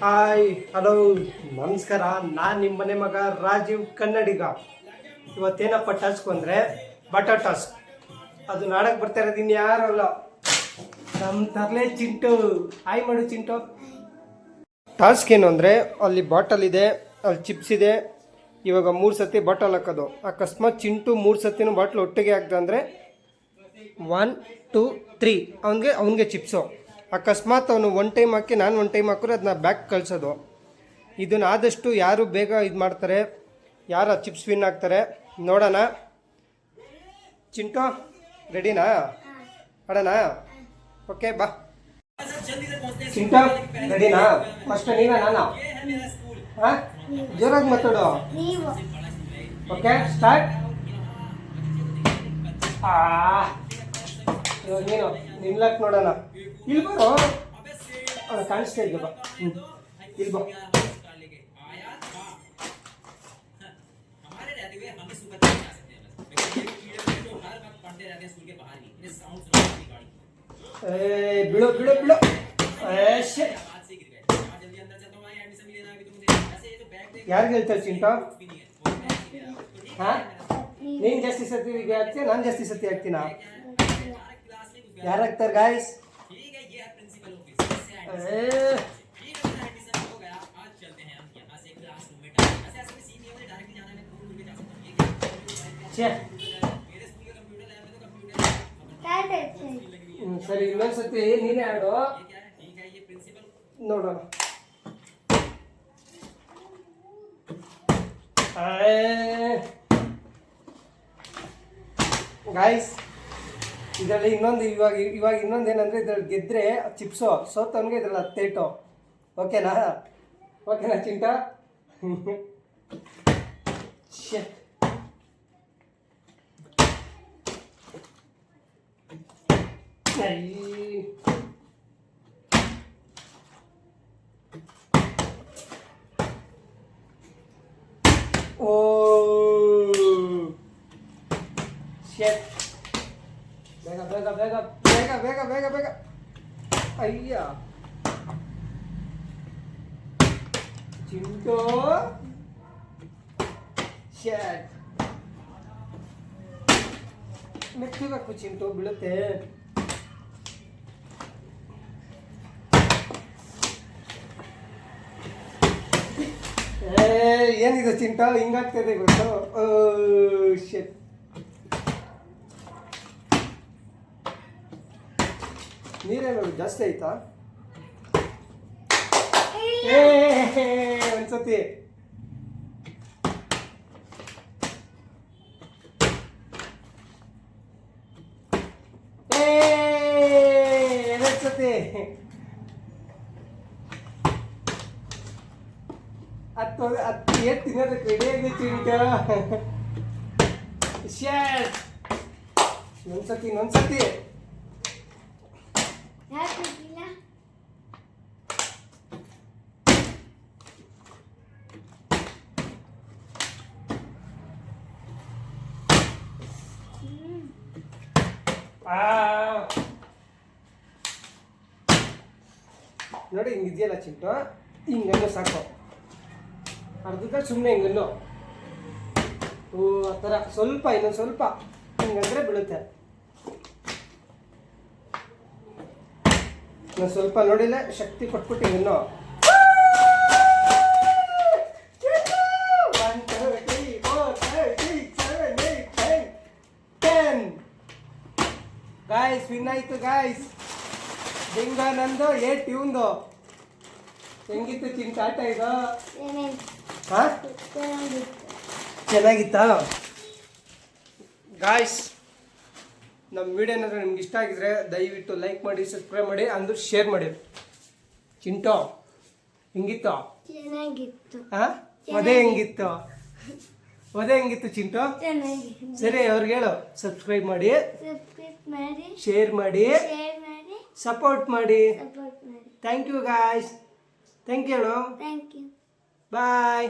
Hi hello ನಮಸ್ಕಾರ. ನಾನು ನಿಮ್ಮ ಮನೆ ಮಗ ರಾಜೀವ್ ಕನ್ನಡಿಗ. ಇವತ್ತೇನಪ್ಪ ಟಾಸ್ಕ್ ಅಂದರೆ ಬಟರ್ ಟಾಸ್ಕ್. ಅದು ನಾಡಕ್ಕೆ ಬರ್ತಾ ಇರೋದು ಇನ್ಯಾರು ಅಲ್ಲ, ನಮ್ಮ ತರಲೆ ಚಿಂಟು. ಹಾಯ್ ಮಾಡು ಚಿಂಟು. ಟಾಸ್ಕ್ ಏನು ಅಂದರೆ ಅಲ್ಲಿ ಬಾಟಲ್ ಇದೆ, ಅಲ್ಲಿ ಚಿಪ್ಸ್ ಇದೆ. ಇವಾಗ 3 ಸತಿ ಬಾಟಲ್ ಹಾಕೋದು. ಅಕಸ್ಮಾತ್ ಚಿಂಟು 3 ಸತಿನೂ ಬಾಟ್ಲ್ ಒಟ್ಟಿಗೆ ಹಾಕ್ದ ಅಂದರೆ 1 2 3 ಅವನಿಗೆ ಚಿಪ್ಸು. ಅಕಸ್ಮಾತ್ ಅವನು 1 ಟೈಮ್ ಹಾಕಿ ನಾನು 1 ಟೈಮ್ ಹಾಕಿದ್ರೆ ಅದನ್ನ ಬ್ಯಾಕ್ ಕಳಿಸೋದು. ಇದನ್ನು ಆದಷ್ಟು ಯಾರು ಬೇಗ ಇದು ಮಾಡ್ತಾರೆ, ಯಾರು ಚಿಪ್ಸ್ ವಿನ್ ಆಗ್ತಾರೆ ನೋಡೋಣ. ಚಿಂಟು ರೆಡಿನಾ? ಆಡೋಣ? ಓಕೆ ಬಾ. ಚಿಂಟು ರೆಡಿನಾ? ಫಸ್ಟ್ ನೀವೇ ನಾನಾ? ಹಾಂ, ಜೋರಾಗಿ ಮಾತಾಡು. Okay start. ಇವಾಗ ನೀನು ನಿನ್ಲಕ್ ನೋಡೋಣ. ಇಲ್ಲಿ ಬರೋ, ಕಾಣಿಸ್ತಾ ಇದ್ದ ಬಾ. ಇಲ್ಲಿ ಬಾ. ಬಿಡು ಬಿಡು ಬಿಡು. ಯಾರಿಗೆ ಹೇಳ್ತಾರೆ ಚಿಂಟು? ಹಾಂ, ನೀನು ಜಾಸ್ತಿ ಸತಿ ಆಗ್ತೀಯ, ನಾನು ಜಾಸ್ತಿ ಸತಿ ಆಗ್ತೀನ? ಯಾರು ಆಗ್ತಾರೆ ಗಾಯ್ಸ್? ಸರಿ, ಇನ್ನೊಂದ್ಸತಿ ನೀನೇ ಆಡು ನೋಡೋಣ. ಗಾಯ್ಸ್, ಇದರಲ್ಲಿ ಇವಾಗ ಇನ್ನೊಂದು ಏನಂದರೆ, ಇದ್ರಲ್ಲಿ ಗೆದ್ದರೆ ಚಿಪ್ಸು, ಸೋತವನಿಗೆ ಇದ್ರಲ್ಲಿ 10 ಏಟು. ಓಕೆನಾ? ಓಕೆನಾ ಚಿಂಟ? ಓ ಶೆಟ್. ಬೇಗ ಬೇಗ ಬೇಗ ಬೇಗ ಬೇಗ ಬೇಗ ಬೇಗ. ಅಯ್ಯ ಚಿಂಟು, ಶೆಟ್. ಮೆತ್ತಬೇಕು ಚಿಂಟು, ಬೀಳುತ್ತೆ. ಏನಿದೆ ಚಿಂಟ, ಹಿಂಗಾಗ್ತದೆ ಗೊತ್ತು? ಶೆಟ್. ನೀರೇನು ಜಾಸ್ತಿ ಆಯ್ತಾ? ಒಂದ್ಸತಿ ಎರಡ್ ಸತಿ. ಹತ್ತು ತಿನ್ನೋದಕ್ಕೆ ರೆಡಿ ಆಗಿದೆ ಚಿಂಟ. ಶೇಟ್. ಇನ್ನೊಂದ್ಸತಿ ಇನ್ನೊಂದ್ಸತಿ. ನೋಡಿ, ಹಿಂಗಿದೆಯಲ್ಲ ಚಿಂಟು, ಹಿಂಗನ್ನು ಸಾಕು. ಅರ್ಧಕ್ಕೆ ಸುಮ್ಮನೆ ಹಿಂಗನ್ನು. ಆ ಥರ ಸ್ವಲ್ಪ, ಇನ್ನೊಂದು ಸ್ವಲ್ಪ ಹಿಂಗಂದ್ರೆ ಬೀಳುತ್ತೆ. ನಾನು ಸ್ವಲ್ಪ ನೋಡಿಲ್ಲ, ಶಕ್ತಿ ಕೊಟ್ಬಿಟ್ಟು ಹಿಂಗನ್ನು. 1 2 3 4 5 6 7 8 10 ಗಾಯ್ಸ್, ವಿನ್ ಆಯ್ತು ಗಾಯ್ಸ್. ಹಿಂಗ ನಂದು 8 ಇವಂದು. ಹೆಂಗಿತ್ತು ಚಿಂಟ ಆಟ ಇದು? ಹಾಂ, ಚೆನ್ನಾಗಿತ್ತಾ ಗಾಯ್ಸ್? ನಮ್ಮ ವಿಡಿಯೋ ಏನಾದರೂ ನಿಮ್ಗೆ ಇಷ್ಟ ಆಗಿದ್ರೆ ದಯವಿಟ್ಟು ಲೈಕ್ ಮಾಡಿ, ಸಬ್ಸ್ಕ್ರೈಬ್ ಮಾಡಿ, ಅಂದ್ರೆ ಶೇರ್ ಮಾಡಿ. ಚಿಂಟು ಹೆಂಗಿತ್ತು? ಹಾಂ, ಒದೆ ಹೆಂಗಿತ್ತು? ಒದೆ ಹೆಂಗಿತ್ತು ಚಿಂಟು? ಸರಿ, ಅವ್ರಿಗೆ ಹೇಳು ಸಬ್ಸ್ಕ್ರೈಬ್ ಮಾಡಿ, ಶೇರ್ ಮಾಡಿ, ಸಪೋರ್ಟ್ ಮಾಡಿ. Thank you guys. Thank you ಹೇಳು. ಬಾಯ್.